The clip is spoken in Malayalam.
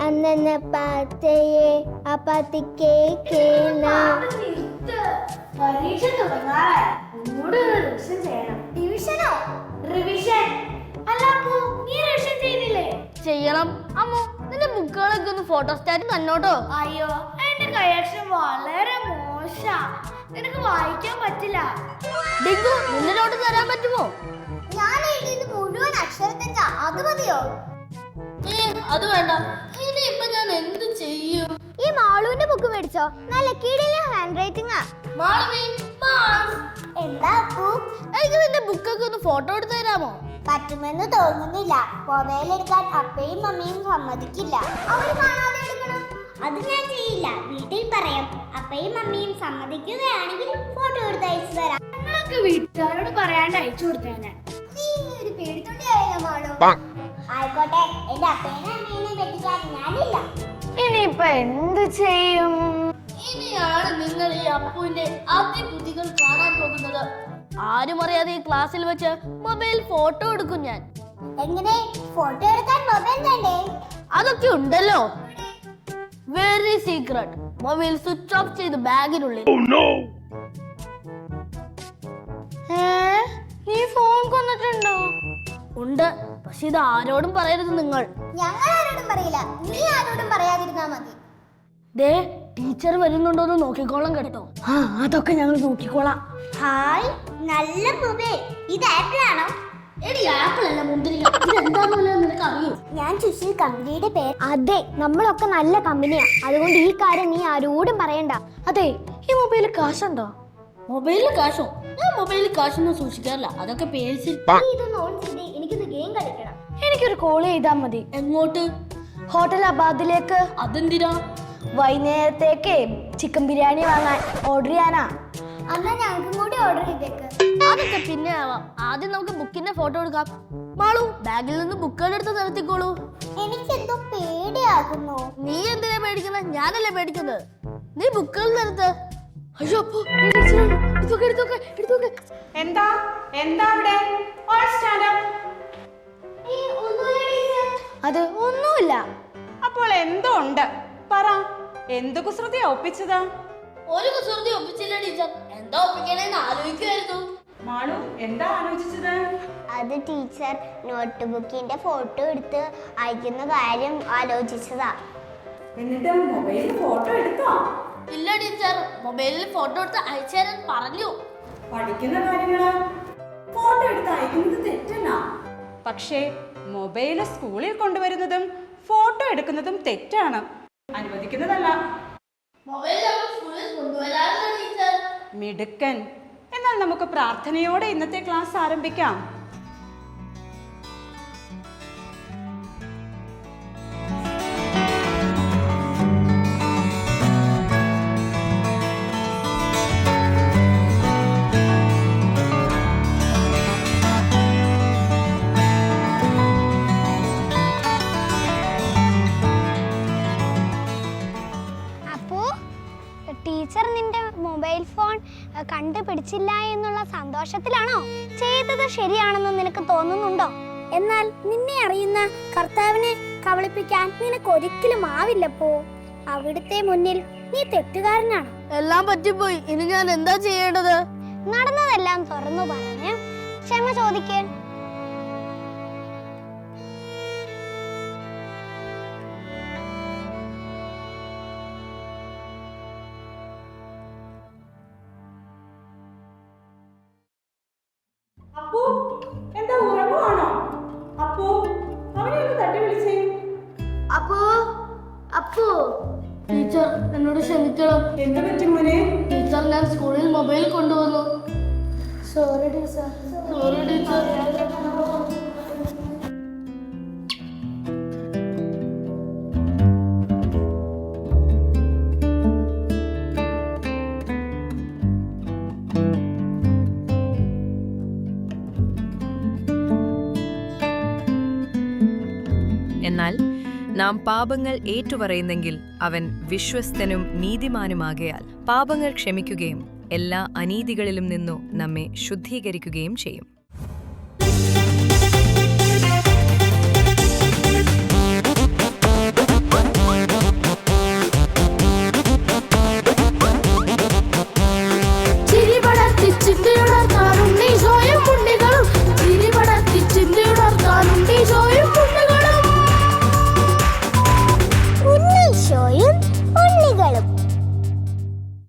അന്നന്ന പാത്തയെ അപ്പാത്തിക്കേന. പരീക്ഷ തുടങ്ങാറായി. ഒന്നുകൂടി റിവിഷൻ ചെയ്യണം. ഡിവിഷനോ? റിവിഷൻ. അല്ല അപ്പു, നീ റിവിഷൻ ചെയ്യുന്നില്ലേ? ചെയ്യണം. അമ്മു, നിന്റെ ബുക്കുകളൊക്കെ ഒന്ന് ഫോട്ടോസ്റ്റാറ്റ് തന്നോട്ടോ. അയ്യോ, എന്റെ കൈയക്ഷരം വളരെ മോശ. നിനക്ക് വായിക്കാൻ പറ്റില്ല. ഡിങ്കു, നിന്റെ നോട്ട് തരാൻ പറ്റുമോ? ഞാൻ എഴുതിയത് മുഴുവൻ അക്ഷരത്തെറ്റാ, അത് മതിയോ? അത് വേണ്ട. ഇനിയിപ്പൊ ഞാൻ എന്ത് ചെയ്യും? ഈ മാളുവിന്റെ ബുക്ക് മേടിച്ചോ? നല്ല കിടിലൻ ഹാൻഡ് റൈറ്റിംഗാ. എന്താ അപ്പു? എനിക്ക് നിന്റെ ബുക്കൊക്കെ ഒന്ന് ഫോട്ടോ എടുത്ത് തരാമോ? പറ്റുമെന്ന് തോന്നുന്നില്ല. മൊബൈൽ എടുക്കാൻ അപ്പയും മമ്മിയും സമ്മതിക്കില്ല. അവർ കാണാതെ എടുക്കണം. അത് ഞാൻ ചെയ്യില്ല. വീട്ടിൽ പറയാം. അപ്പയും മമ്മിയും സമ്മതിക്കുകയാണെങ്കിൽ ഫോട്ടോ എടുത്ത് അയച്ചു തരാം. നിങ്ങൾക്ക് വീട്ടുകാരോട് പറയാണ്ട് അയച്ചു കൊടുത്തേനെ. നീ ഒരു പേടിത്തൊണ്ടിയായോ മാളു? ആയിക്കോട്ടെ, എന്റെ അപ്പേനെ അമ്മേനെ പറ്റിക്കാൻ ഞാനില്ല. ഇനിയിപ്പൊ എന്ത് ചെയ്യും? ഇനിയാണ് നിങ്ങൾ ഈ അപ്പുവിന്റെ അതിബുദ്ധികൾ കാണാൻ പോകുന്നത്. ആരും അറിയാതെ ഈ ക്ലാസ്സിൽ വെച്ച് മൊബൈൽ ഫോട്ടോ എടുക്കും ഞാൻ. എങ്ങനെ? ഫോട്ടോ എടുക്കാൻ മൊബൈൽ വേണ്ടേ? അതൊക്കെ ഉണ്ടല്ലോ. Very secret. Mobile switch off ചെയ്ത് ബാഗിനുള്ളിൽ. നീ ഫോൺ കൊന്നിട്ടുണ്ടോ? ഉണ്ട്. പക്ഷെ ഇത് ആരോടും പറയരുത് നിങ്ങൾ. ഞങ്ങൾ ആരോടും പറയില്ല. നീ ആരോടും പറയാതിരുന്നാ മതി. ദേ, ടീച്ചർ വരുന്നുണ്ടോന്ന് നോക്കിക്കോളാം കേട്ടോ. അതൊക്കെ ഞങ്ങൾ നോക്കിക്കോളാം. ഹായ്, നല്ല മൊബൈൽ. ഇത് ആപ്പിൾ ആണോ? എടി, ആപ്പിൾ അല്ല, മുന്തിരിങ്ങ. ഇതെന്താണെന്ന് നിനക്ക് അറിയൂ? ഞാൻ സുശീൽ, കമ്പനിയുടെ പേര്. അതെ, നമ്മളൊക്കെ നല്ല കമ്പനിയാ. അതുകൊണ്ട് ഈ കാര്യം നീ ആരോടും പറയണ്ട. അതെ, ഈ മൊബൈലിൽ കാശുണ്ടോ? മൊബൈലിൽ കാശോ? ഞാൻ മൊബൈലിൽ കാശൊന്നും സൂക്ഷിക്കാറില്ല. അതൊക്കെ പേഴ്സിൽ. ഇതൊന്ന് ഓൺ ചെയ്ത് എനിക്കൊന്ന് ഗെയിം കളിക്കണം. എനിക്കൊരു കോൾ ചെയ്താൽ മതി. എങ്ങോട്ട്? ഹോട്ടൽ അബാദിലേക്ക്. അതെന്തിനാ? വൈകുന്നേരത്തേക്ക് ചിക്കൻ ബിരിയാണി വാങ്ങാൻ ഓർഡർ ചെയ്യാനാ. എന്നാ ഞങ്ങൾക്കും കൂടി ഓർഡർ ചെയ്തേക്ക്. അതൊക്കെ പിന്നെ ആവാം. ആദ്യം നമുക്ക് ബുക്കിന്റെ ഫോട്ടോ എടുക്കാം. മാളു, ബാഗിൽ നിന്ന് ബുക്കുകൾ എടുത്ത് നിർത്തിക്കോളൂ. എനിക്കെന്തോ പേടിയാകുന്നു. നീ എന്തിനാ പേടിക്കുന്നത്? ഞാനല്ലേ പേടിക്കുന്നത്. നീ ബുക്കുകൾ നിർത്ത്. അയ്യോ, എന്താ അവിടെ? അത് ഒന്നുമില്ല. അപ്പോൾ എന്തോ ഉണ്ട്. പറ, എന്ത് കുസൃതിയാ ഒപ്പിച്ചത്? ഒരു കുസൃതി ഒപ്പിച്ചില്ല ടീച്ചർ. എന്താ ഒപ്പിക്കണേന്ന് ആലോചിക്കുമായിരുന്നു. മാളു, എന്താ ആലോചിച്ചത്? അത് ടീച്ചർ നോട്ട് ബുക്കിന്റെ ഫോട്ടോ എടുത്ത് അയക്കുന്ന കാര്യം ആലോചിച്ചതാ. എന്നിട്ട് മൊബൈലിൽ ഫോട്ടോ എടുത്തോ? ഇല്ല ടീച്ചർ, മൊബൈലിൽ ഫോട്ടോ എടുത്ത് അയച്ചു തരാൻ പറഞ്ഞു. പഠിക്കുന്ന കാര്യങ്ങള് ഫോട്ടോ എടുത്ത് അയക്കുന്നത് തെറ്റല്ല. പക്ഷേ മൊബൈല് സ്കൂളിൽ കൊണ്ടുവരുന്നതും ഫോട്ടോ എടുക്കുന്നതും തെറ്റാണ്, അനുവദിക്കുന്നതല്ല. മിടുക്കൻ. എന്നാൽ നമുക്ക് പ്രാർത്ഥനയോടെ ഇന്നത്തെ ക്ലാസ് ആരംഭിക്കാം. ടീച്ചർ നിന്റെ മൊബൈൽ ഫോൺ കണ്ടുപിടിച്ചില്ല എന്നുള്ള സന്തോഷത്തിലാണോ? ചെയ്തത് ശരിയാണെന്ന് നിനക്ക് തോന്നുന്നുണ്ടോ? എന്നാൽ നിന്നെ അറിയുന്ന കർത്താവിനെ കബളിപ്പിക്കാൻ നിനക്ക് ഒരിക്കലും ആവില്ലപ്പോ. അവിടുത്തെ മുന്നിൽ നീ തെറ്റുകാരനാണ്. എല്ലാം പറ്റിപ്പോയി. ഇനി ഞാൻ എന്താ ചെയ്യേണ്ടത്? നടന്നതെല്ലാം തുറന്നു പറഞ്ഞ് ക്ഷമ ചോദിക്കാൻ. അപ്പു, എന്താ ഉറങ്ങുവാണോ? അപ്പു, അവനെ ഒന്ന് തട്ടി വിളിച്ചേ. അപ്പു, ടീച്ചർ എന്നോട് ക്ഷമിക്കണം. എന്ത് പറ്റി മോനെ? ടീച്ചർ, ഞാൻ സ്കൂളിൽ മൊബൈൽ കൊണ്ടുവന്നു. Sorry teacher. Sorry teacher. എന്നാൽ നാം പാപങ്ങൾ ഏറ്റുപറയുന്നെങ്കിൽ അവൻ വിശ്വസ്തനും നീതിമാനുമാകയാൽ പാപങ്ങൾ ക്ഷമിക്കുകയും എല്ലാ അനീതികളിലും നിന്നു നമ്മെ ശുദ്ധീകരിക്കുകയും ചെയ്യും.